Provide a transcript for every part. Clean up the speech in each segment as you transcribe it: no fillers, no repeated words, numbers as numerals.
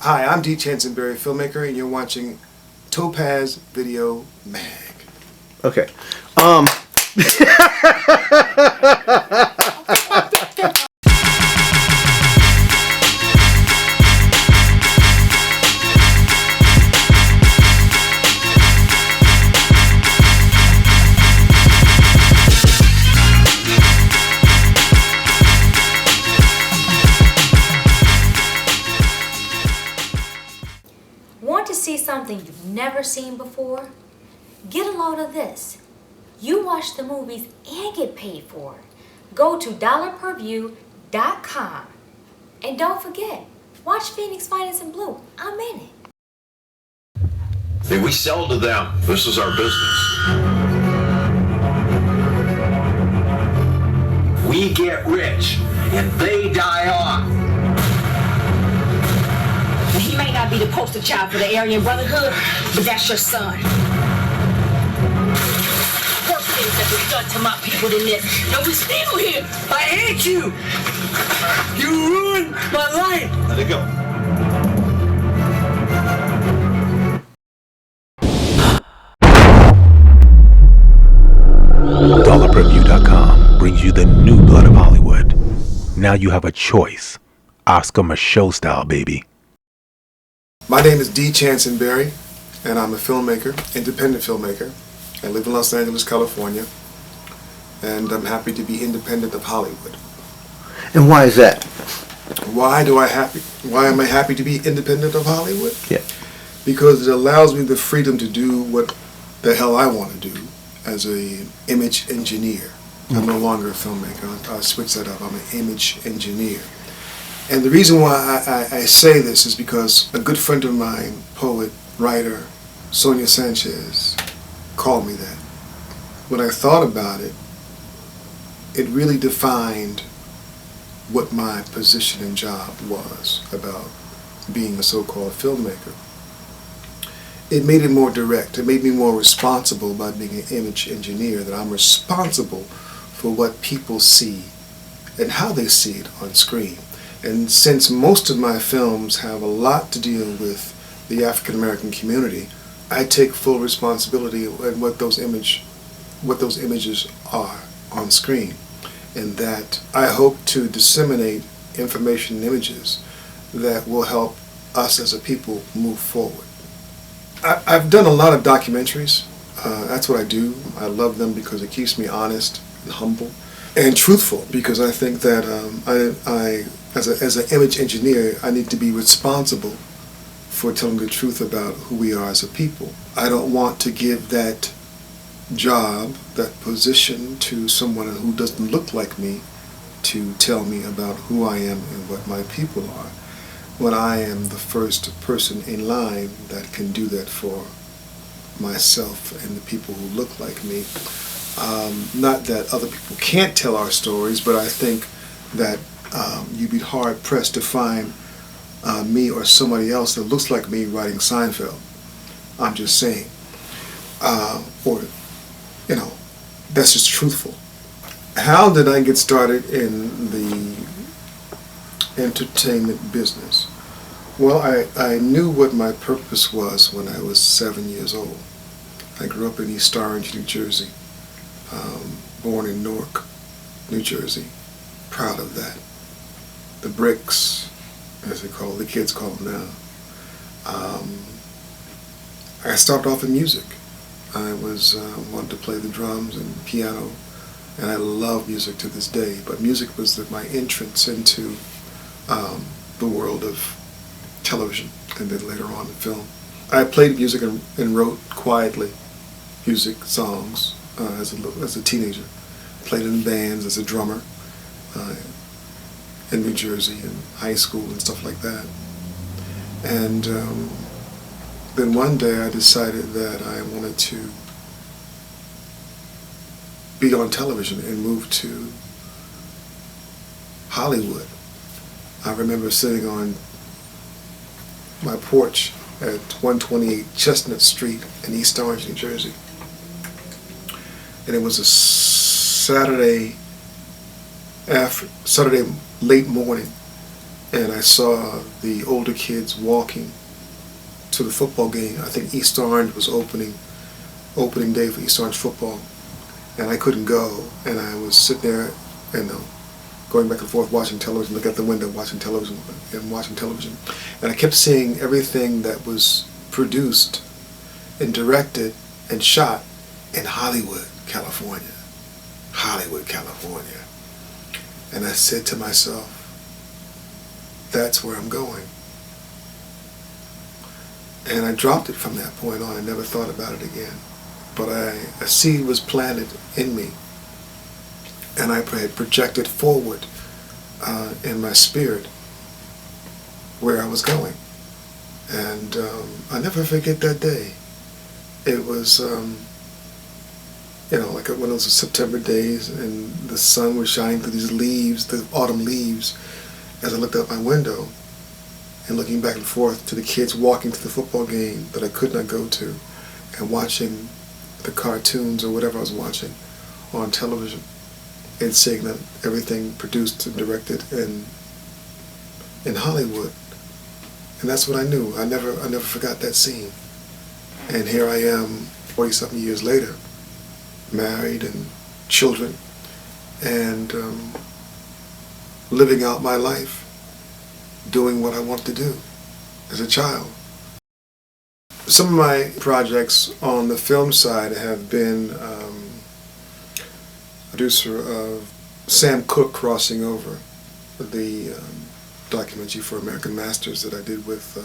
Hi, I'm Channsin, filmmaker, and you're watching Topaz Video Mag. Okay. Want to see something you've never seen before? Get a load of this. You watch the movies and get paid for it. Go to dollarperview.com. And don't forget, watch Phoenix Finest in Blue. I'm in it. Hey, we sell to them. This is our business. We get rich, and they die off. He may not be the poster child for the Aryan Brotherhood, but that's your son. Worse things that was done to my people than this. And we still here. I hate you. You ruined my life. Let it go. DollarPerview.com brings you the new blood of Hollywood. Now you have a choice. Oscar Michaud style, baby. My name is Channsin, and I'm a filmmaker, independent filmmaker. I live in Los Angeles, California, and I'm happy to be independent of Hollywood. And why is that? Why am I happy to be independent of Hollywood? Yeah. Because it allows me the freedom to do what the hell I want to do as an image engineer. I'm no longer a filmmaker. I switched that up. I'm an image engineer. And the reason why I say this is because a good friend of mine, poet, writer, Sonia Sanchez, called me that. When I thought about it, it really defined what my position and job was about being a so-called filmmaker. It made it more direct. It made me more responsible by being an image engineer, that I'm responsible for what people see and how they see it on screen. And since most of my films have a lot to deal with the African American community, I take full responsibility of what those images are on screen, and that I hope to disseminate information and images that will help us as a people move forward. I've done a lot of documentaries. That's what I do. I love them because it keeps me honest and humble and truthful, because I think that as an image engineer, I need to be responsible for telling the truth about who we are as a people. I don't want to give that job, that position, to someone who doesn't look like me to tell me about who I am and what my people are, when I am the first person in line that can do that for myself and the people who look like me. Not that other people can't tell our stories, but I think that you'd be hard pressed to find me or somebody else that looks like me writing Seinfeld. I'm just saying. That's just truthful. How did I get started in the entertainment business? Well, I knew what my purpose was when I was 7 years old. I grew up in East Orange, New Jersey. Born in Newark, New Jersey. Proud of that. The bricks, as the kids call them now. I started off in music. I wanted to play the drums and piano, and I love music to this day. But music was my entrance into the world of television, and then later on in film. I played music and wrote quietly music songs as a teenager. Played in bands as a drummer in New Jersey in high school and stuff like that. And then one day I decided that I wanted to be on television and move to Hollywood. I remember sitting on my porch at 128 Chestnut Street in East Orange, New Jersey. And it was a Saturday late morning, and I saw the older kids walking to the football game. I think East Orange was opening day for East Orange football, and I couldn't go, and I was sitting there, going back and forth watching television, look out the window watching television, and I kept seeing everything that was produced and directed and shot in Hollywood, California. And I said to myself, that's where I'm going. And I dropped it from that point on. I never thought about it again. But a seed was planted in me, and I had projected forward in my spirit where I was going. And I never forget that day. It was, like one of those September days, and the sun was shining through these leaves, the autumn leaves, as I looked out my window and looking back and forth to the kids walking to the football game that I could not go to, and watching the cartoons or whatever I was watching on television, and seeing that everything produced and directed in Hollywood. And that's what I knew. I never forgot that scene. And here I am 40-something years later, married and children, and living out my life, doing what I wanted to do as a child. Some of my projects on the film side have been producer of Sam Cooke Crossing Over, the documentary for American Masters that I did with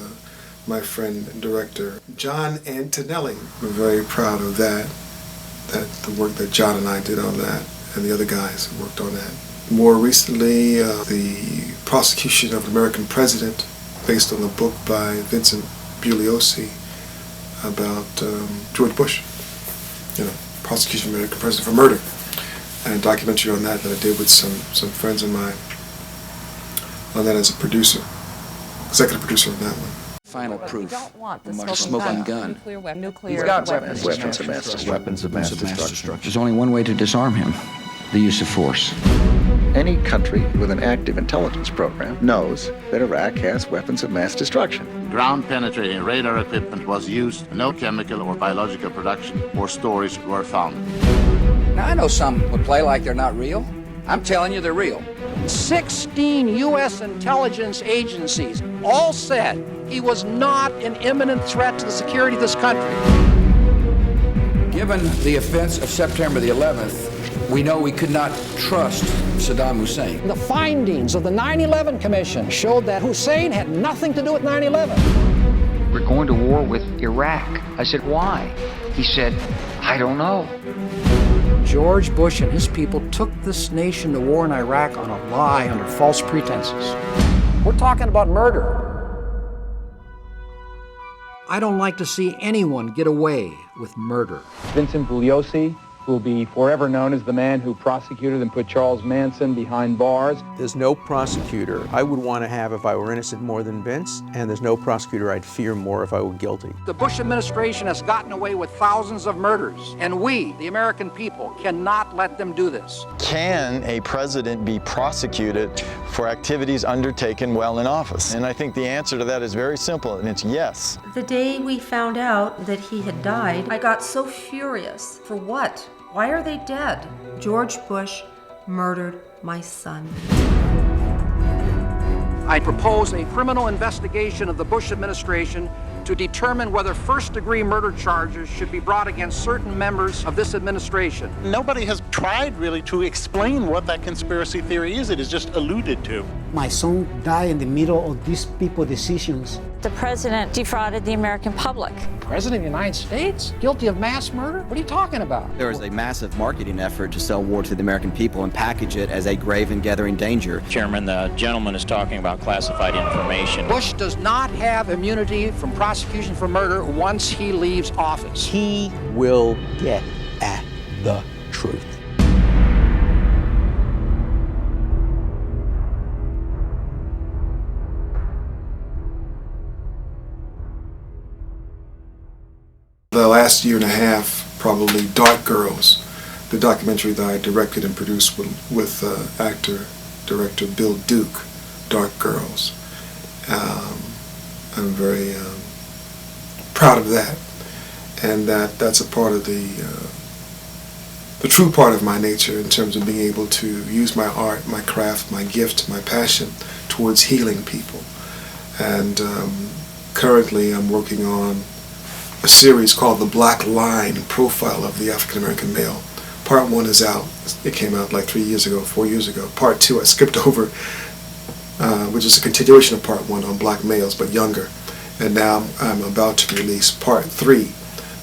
my friend and director John Antonelli. We're very proud of that the work that John and I did on that, and the other guys who worked on that. More recently, the prosecution of an American president, based on a book by Vincent Bugliosi about George Bush, prosecution of an American president for murder, and a documentary on that I did with some friends of mine on that as a producer, executive producer on that one. Final proof. The smoking gun. Nuclear weapons. Weapons of mass destruction. There's only one way to disarm him: the use of force. Any country with an active intelligence program knows that Iraq has weapons of mass destruction. Ground-penetrating radar equipment was used. No chemical or biological production or storage were found. Now, I know some would play like they're not real. I'm telling you, they're real. 16 U.S. intelligence agencies all said he was not an imminent threat to the security of this country. Given the offense of September the 11th, we know we could not trust Saddam Hussein. The findings of the 9/11 Commission showed that Hussein had nothing to do with 9/11. We're going to war with Iraq. I said, why? He said, I don't know. George Bush and his people took this nation to war in Iraq on a lie under false pretenses. We're talking about murder. I don't like to see anyone get away with murder. Vincent Bugliosi will be forever known as the man who prosecuted and put Charles Manson behind bars. There's no prosecutor I would want to have if I were innocent more than Vince, and there's no prosecutor I'd fear more if I were guilty. The Bush administration has gotten away with thousands of murders, and we, the American people, cannot let them do this. Can a president be prosecuted for activities undertaken while in office? And I think the answer to that is very simple, and it's yes. The day we found out that he had died, I got so furious. For what? Why are they dead? George Bush murdered my son. I propose a criminal investigation of the Bush administration to determine whether first-degree murder charges should be brought against certain members of this administration. Nobody has tried really to explain what that conspiracy theory is. It is just alluded to. My son died in the middle of these people decisions. The president defrauded the American public. President of the United States? Guilty of mass murder? What are you talking about? There was a massive marketing effort to sell war to the American people and package it as a grave and gathering danger. Chairman, the gentleman is talking about classified information. Bush does not have immunity from prosecution for murder once he leaves office. He will get at the truth. The last year and a half, probably, Dark Girls, the documentary that I directed and produced with actor-director Bill Duke, Dark Girls. I'm very proud of that, and that's a part of the true part of my nature in terms of being able to use my art, my craft, my gift, my passion towards healing people. And currently I'm working on a series called The Black Line, Profile of the African American Male. Part 1 is out. It came out like 4 years ago. Part 2 I skipped over, which is a continuation of Part 1 on black males, but younger. And now I'm about to release Part 3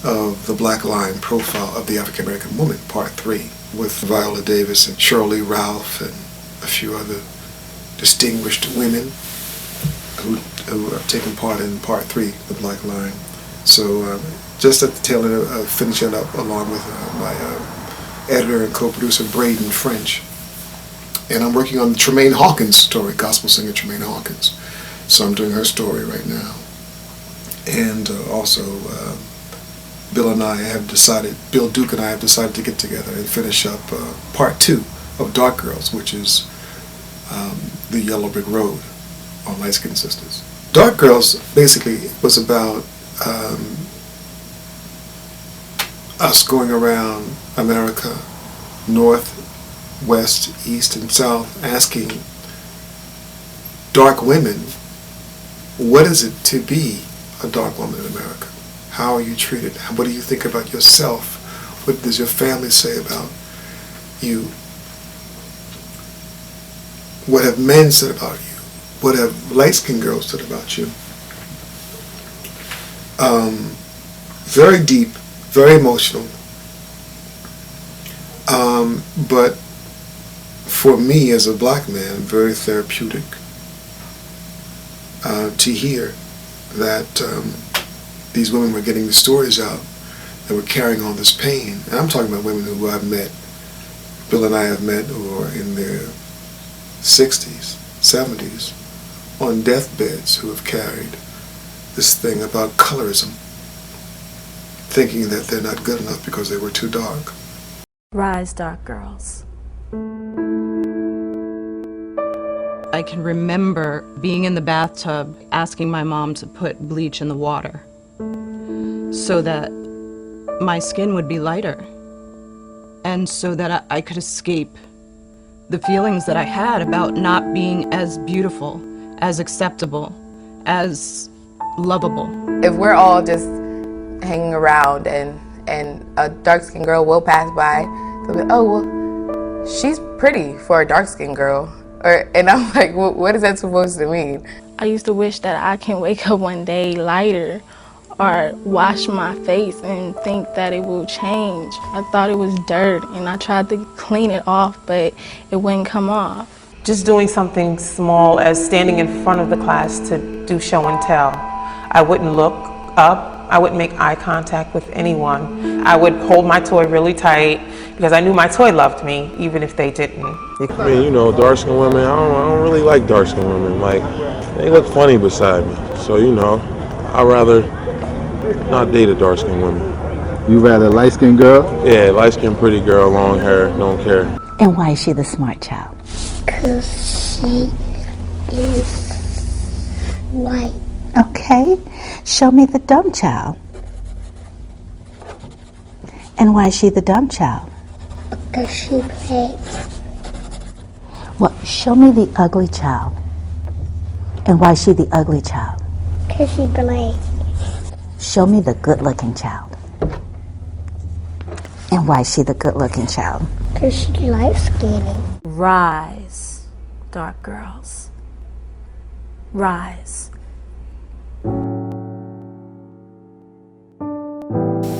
of The Black Line, Profile of the African American Woman, Part 3, with Viola Davis and Shirley Ralph and a few other distinguished women who have taken part in Part 3, The Black Line. So just at the tail end of finishing up along with my editor and co-producer Braden French. And I'm working on the Tremaine Hawkins story, gospel singer Tremaine Hawkins. So I'm doing her story right now. And also Bill Duke and I have decided to get together and finish up Part 2 of Dark Girls, which is the Yellow Brick Road on Light Skin Sisters. Dark Girls basically was about us going around America, north, west, east, and south, asking dark women, what is it to be a dark woman in America? How are you treated? What do you think about yourself? What does your family say about you? What have men said about you? What have light-skinned girls said about you? Very deep, very emotional. But for me as a black man, very therapeutic to hear that these women were getting the stories out and were carrying on this pain. And I'm talking about women who I've met, Bill and I have met, who are in their 60s, 70s, on deathbeds, who have carried this thing about colorism, thinking that they're not good enough because they were too dark. Rise, Dark Girls. I can remember being in the bathtub asking my mom to put bleach in the water so that my skin would be lighter and so that I could escape the feelings that I had about not being as beautiful, as acceptable, as lovable. If we're all just hanging around and a dark-skinned girl will pass by, they'll be, oh, well, she's pretty for a dark-skinned girl. And I'm like, what is that supposed to mean? I used to wish that I can wake up one day lighter or wash my face and think that it will change. I thought it was dirt and I tried to clean it off, but it wouldn't come off. Just doing something small as standing in front of the class to do show and tell. I wouldn't look up. I wouldn't make eye contact with anyone. I would hold my toy really tight because I knew my toy loved me, even if they didn't. I mean, you know, dark-skinned women, I don't really like dark-skinned women. Like, they look funny beside me. So, you know, I'd rather not date a dark-skinned woman. You rather light-skinned girl? Yeah, light-skinned pretty girl, long hair, don't care. And why is she the smart child? Because she is white. Okay, show me the dumb child. And why is she the dumb child? Because she black. Well, show me the ugly child. And why is she the ugly child? Because she black. Show me the good-looking child. And why is she the good-looking child? Because she light-skinned. Rise, Dark Girls. Rise.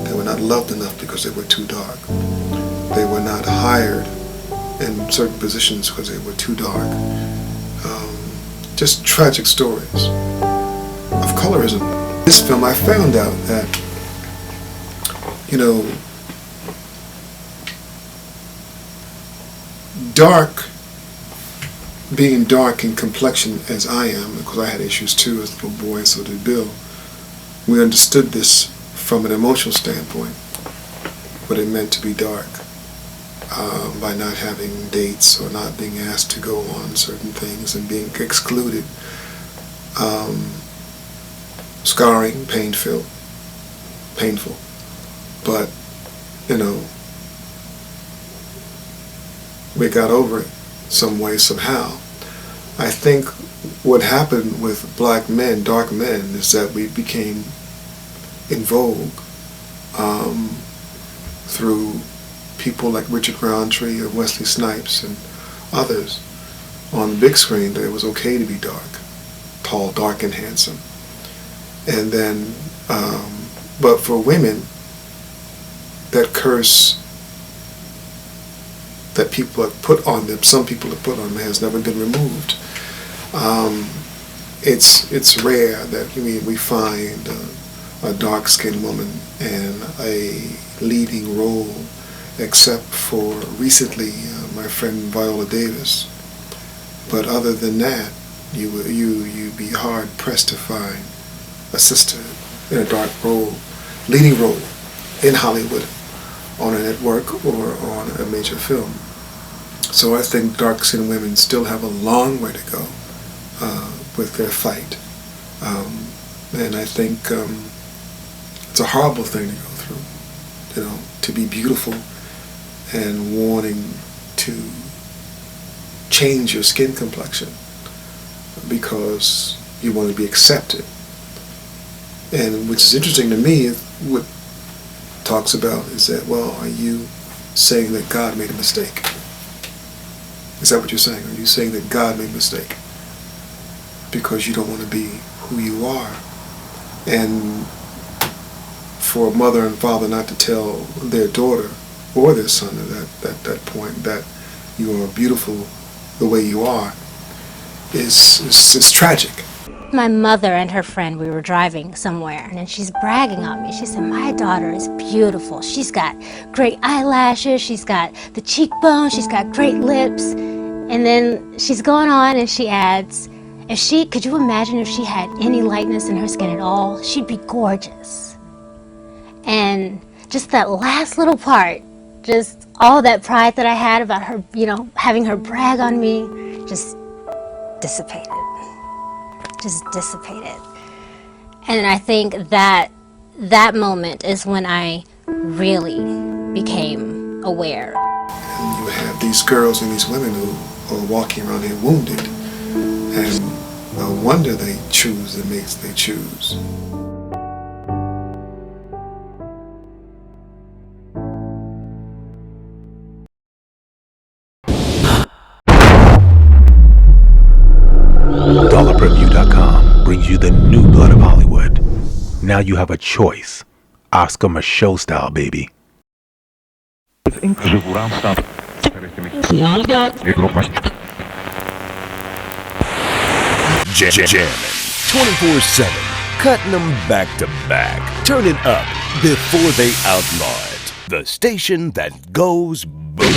They were not loved enough because they were too dark. They were not hired in certain positions because they were too dark. Just tragic stories of colorism. This film, I found out that, you know, being dark in complexion as I am, because I had issues too as a little boy, and so did Bill, we understood this from an emotional standpoint, what it meant to be dark, by not having dates or not being asked to go on certain things and being excluded. scarring, painful, but we got over it some way, somehow. I think what happened with black men, dark men, is that we became in vogue through people like Richard Roundtree or Wesley Snipes and others on the big screen, that it was okay to be dark, tall, dark, and handsome. And then, but for women, that curse that people have put on them, some people have put on them, has never been removed. It's rare that we find a dark-skinned woman in a leading role, except for recently my friend Viola Davis. But other than that, you'd be hard pressed to find a sister in a dark role, leading role in Hollywood, on a network or on a major film. So I think dark-skinned women still have a long way to go with their fight. And I think it's a horrible thing to go through, to be beautiful and wanting to change your skin complexion because you want to be accepted. And which is interesting to me, what talks about is that, well, are you saying that God made a mistake? Is that what you're saying? Are you saying that God made a mistake because you don't want to be who you are? And for a mother and father not to tell their daughter or their son at that point that you are beautiful the way you are is tragic. My mother and her friend, we were driving somewhere, and she's bragging on me. She said, my daughter is beautiful. She's got great eyelashes, she's got the cheekbones, she's got great lips. And then she's going on and she adds, could you imagine if she had any lightness in her skin at all? She'd be gorgeous. And just that last little part, just all that pride that I had about her, having her brag on me, just dissipated. And I think that moment is when I really became aware. And you have these girls and these women who are walking around here wounded, and no wonder they choose the mates they choose. DollarPreview.com brings you the new blood of Hollywood. Now you have a choice. Oscar Michaud style, baby. Jamming 24/7, cutting them back to back, turning up before they outlaw it. The station that goes boom.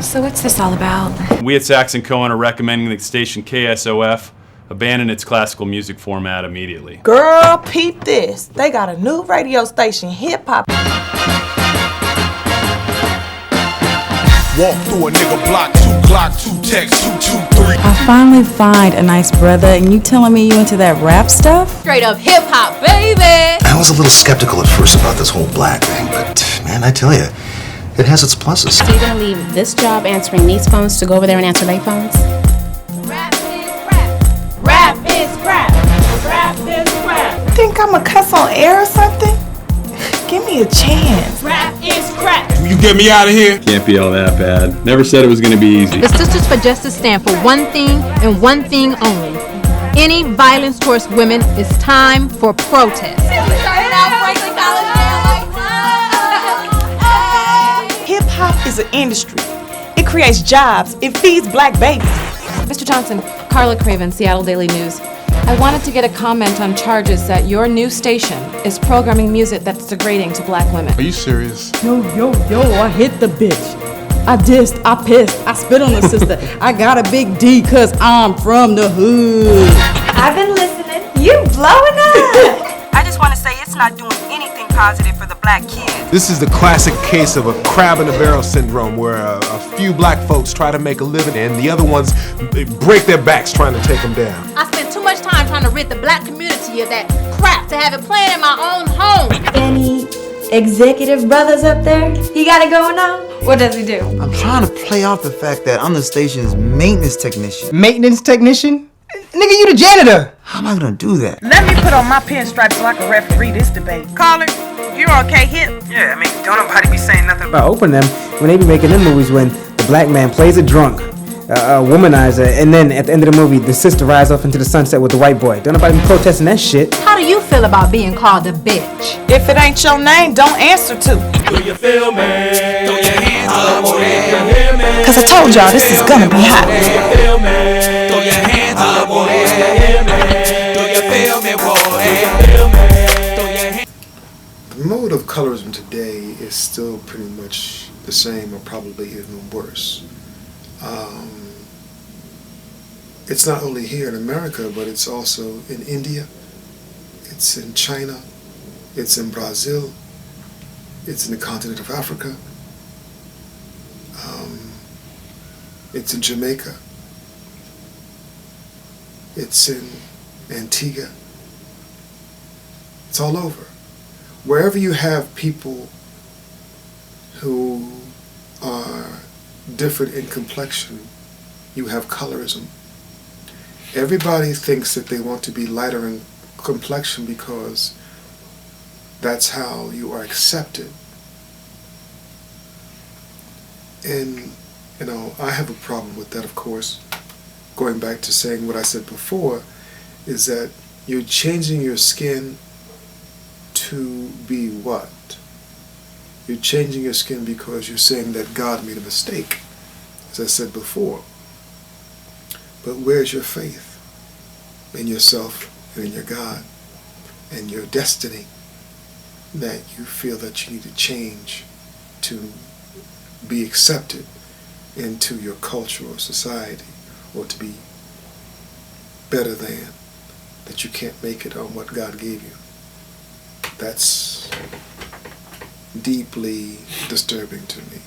So what's this all about? We at Saxon Cohen are recommending the station KSOF abandon its classical music format immediately. Girl, peep this. They got a new radio station, hip hop. Walk through a nigga block, 2 Glock, 2 text, 223. I finally find a nice brother, and you telling me you into that rap stuff? Straight up hip hop, baby! I was a little skeptical at first about this whole black thing, but man, I tell you, it has its pluses. So you're gonna leave this job answering these phones to go over there and answer their phones? Rap is crap. Rap is crap. Rap is crap. Think I'm a cuss on air or something? Give me a chance. Rap is crap. You get me out of here? Can't be all that bad. Never said it was gonna be easy. The Sisters for Justice stand for one thing and one thing only. Any violence towards women is time for protest. Hip-hop is an industry. It creates jobs. It feeds black babies. Mr. Johnson, Carla Craven, Seattle Daily News. I wanted to get a comment on charges that your new station is programming music that's degrading to black women. Are you serious? Yo, I hit the bitch. I dissed, I pissed, I spit on the sister. I got a big D cause I'm from the hood. I've been listening. You blowing up. I just want to say it's That's not doing anything positive for the black kids. This is the classic case of a crab in a barrel syndrome, where a few black folks try to make a living and the other ones break their backs trying to take them down. I spent too much time trying to rid the black community of that crap to have it playing in my own home. Any executive brothers up there? He got it going on? What does he do? I'm trying to play off the fact that I'm the station's maintenance technician. Maintenance technician? Nigga, you the janitor. How am I gonna do that? Let me put on my pinstripes so I can referee this debate. Caller, you're okay here? Yeah, I mean, don't nobody be saying nothing I open them when they be making them movies when the black man plays a drunk, a womanizer, and then at the end of the movie, the sister rides off into the sunset with the white boy. Don't nobody be protesting that shit. How do you feel about being called a bitch? If it ain't your name, don't answer to. Do you feel me? Throw your hands up, boy. Cause I told y'all this is gonna be hot. Do you feel me? Throw your hands up, boy. Do you feel me, boy? The mode of colorism today is still pretty much the same, or probably even worse. It's not only here in America, but it's also in India, it's in China, it's in Brazil, it's in the continent of Africa, it's in Jamaica, it's in Antigua, it's all over. Wherever you have people who are different in complexion, you have colorism. Everybody thinks that they want to be lighter in complexion because that's how you are accepted. And, you know, I have a problem with that, of course. Going back to saying what I said before, is that you're changing your skin to be what? You're changing your skin because you're saying that God made a mistake, as I said before. But where's your faith in yourself and in your God and your destiny that you feel that you need to change to be accepted into your culture or society, or to be better than, that you can't make it on what God gave you? That's deeply disturbing to me.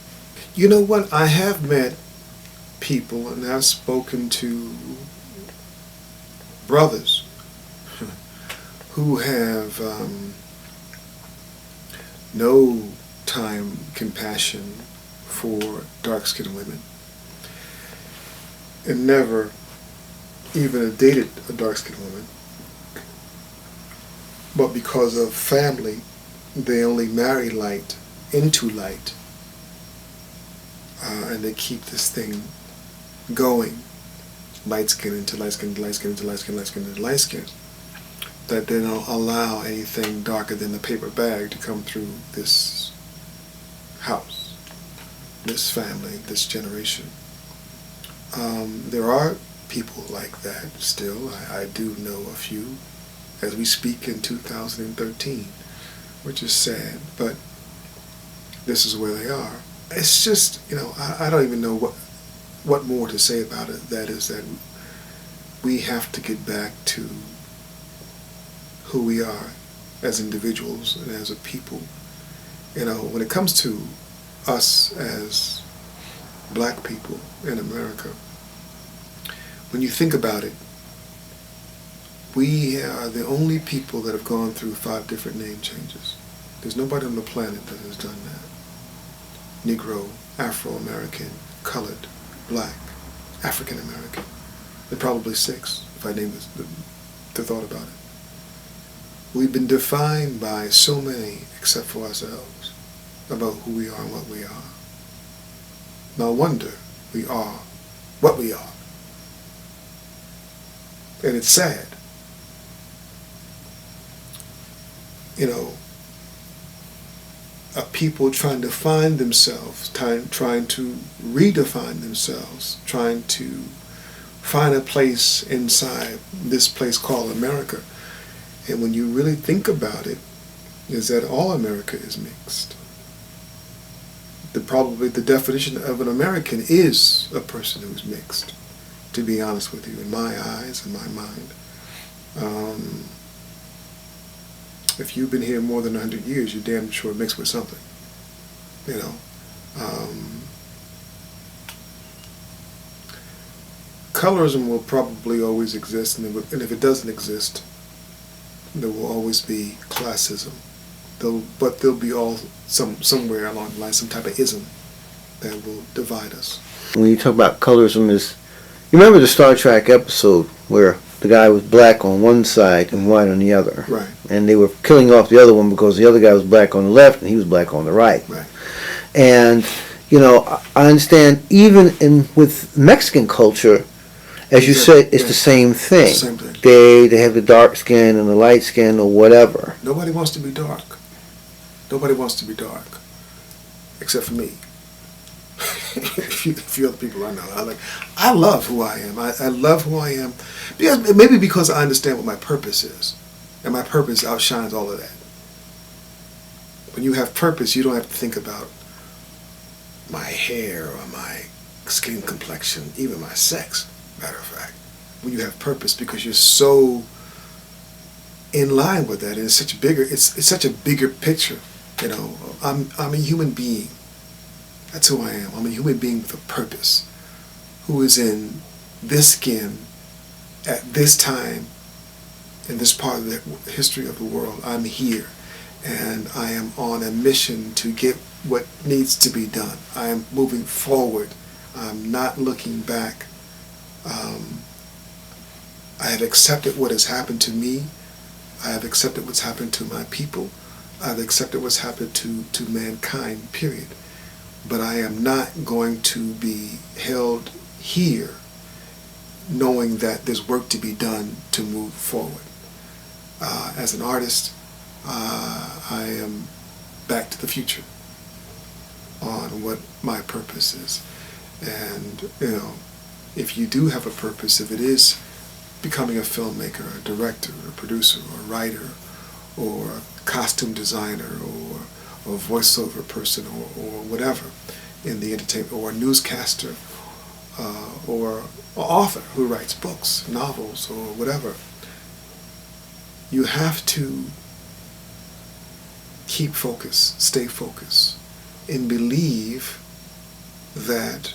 You know what? I have met people and I've spoken to brothers who have no compassion for dark-skinned women and never even dated a dark-skinned woman, but because of family they only marry light into light, and they keep this thing going, light skin into light skin, light skin into light skin, light skin into light skin, that they don't allow anything darker than the paper bag to come through this house, this family, this generation. There are people like that still. I do know a few as we speak in 2013, which is sad, but this is where they are. It's just, you know, I don't even know what more to say about it. That is that we have to get back to who we are as individuals and as a people. You know, when it comes to us as black people in America, when you think about it, we are the only people that have gone through 5 different name changes. There's nobody on the planet that has done that. Negro, Afro-American, colored, black, African-American. There are probably 6, if I name the thought about it. We've been defined by so many, except for ourselves, about who we are and what we are. No wonder we are what we are. And it's sad. You know, a people trying to find themselves, trying to redefine themselves, trying to find a place inside this place called America. And when you really think about it, is that all America is mixed. Probably the definition of an American is a person who's mixed, to be honest with you, in my eyes, in my mind. If you've been here more than 100 years, you're damn sure mixed with something. You know. Colorism will probably always exist, and if it doesn't exist, there will always be classism. But there'll be somewhere along the line some type of ism that will divide us. When you talk about colorism, you remember the Star Trek episode where the guy was black on one side and white on the other, right? And they were killing off the other one because the other guy was black on the left and he was black on the right, right? And you know, I understand even with Mexican culture, as you said, it's the same thing. It's the same thing. They have the dark skin and the light skin or whatever. Nobody wants to be dark. Nobody wants to be dark, except for me. A few other people I know. I love who I am. I love who I am, because I understand what my purpose is, and my purpose outshines all of that. When you have purpose, you don't have to think about my hair or my skin complexion, even my sex. Matter of fact, when you have purpose, because you're so in line with that, and it's such a bigger picture. You know, I'm a human being. That's who I am. I'm a human being with a purpose, who is in this skin at this time in this part of the history of the world. I'm here, and I am on a mission to get what needs to be done. I am moving forward. I'm not looking back. I have accepted what has happened to me. I have accepted what's happened to my people. I've accepted what's happened to mankind, period. But I am not going to be held here knowing that there's work to be done to move forward. As an artist, I am back to the future on what my purpose is. And, you know, if you do have a purpose, if it is becoming a filmmaker, a director, a producer, or a writer, or a costume designer, or a voiceover person, or whatever in the entertainment, or a newscaster, or an author who writes books, novels, or whatever, you have to keep focus, stay focused, and believe that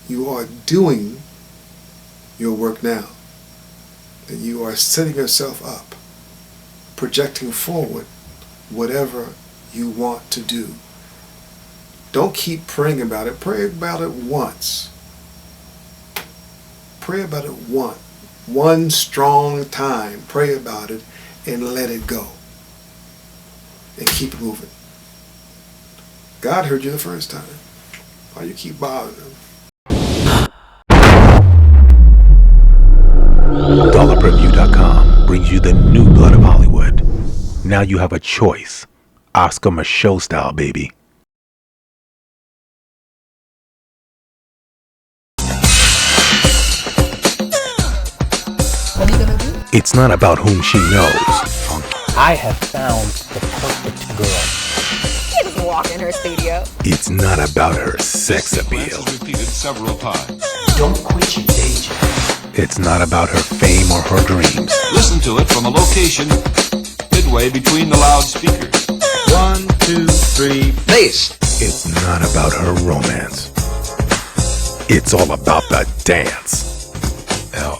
you are doing your work now, that you are setting yourself up, projecting forward whatever you want to do. Don't keep praying about it. Pray about it once. Pray about it once. One strong time. Pray about it and let it go. And keep moving. God heard you the first time. Why you keep bothering him? DollarPreview.com brings you the new blood of Hollywood. Now you have a choice. Oscar Michaud style, baby. What are you gonna do? It's not about whom she knows. I have found the perfect girl. She doesn't walk in her studio. It's not about her sex appeal. Repeated several times. Don't quit your day job. It's not about her fame or her dreams. Listen to it from a location midway between the loudspeakers. 1, 2, 3, bass. It's not about her romance. It's all about the dance. LL.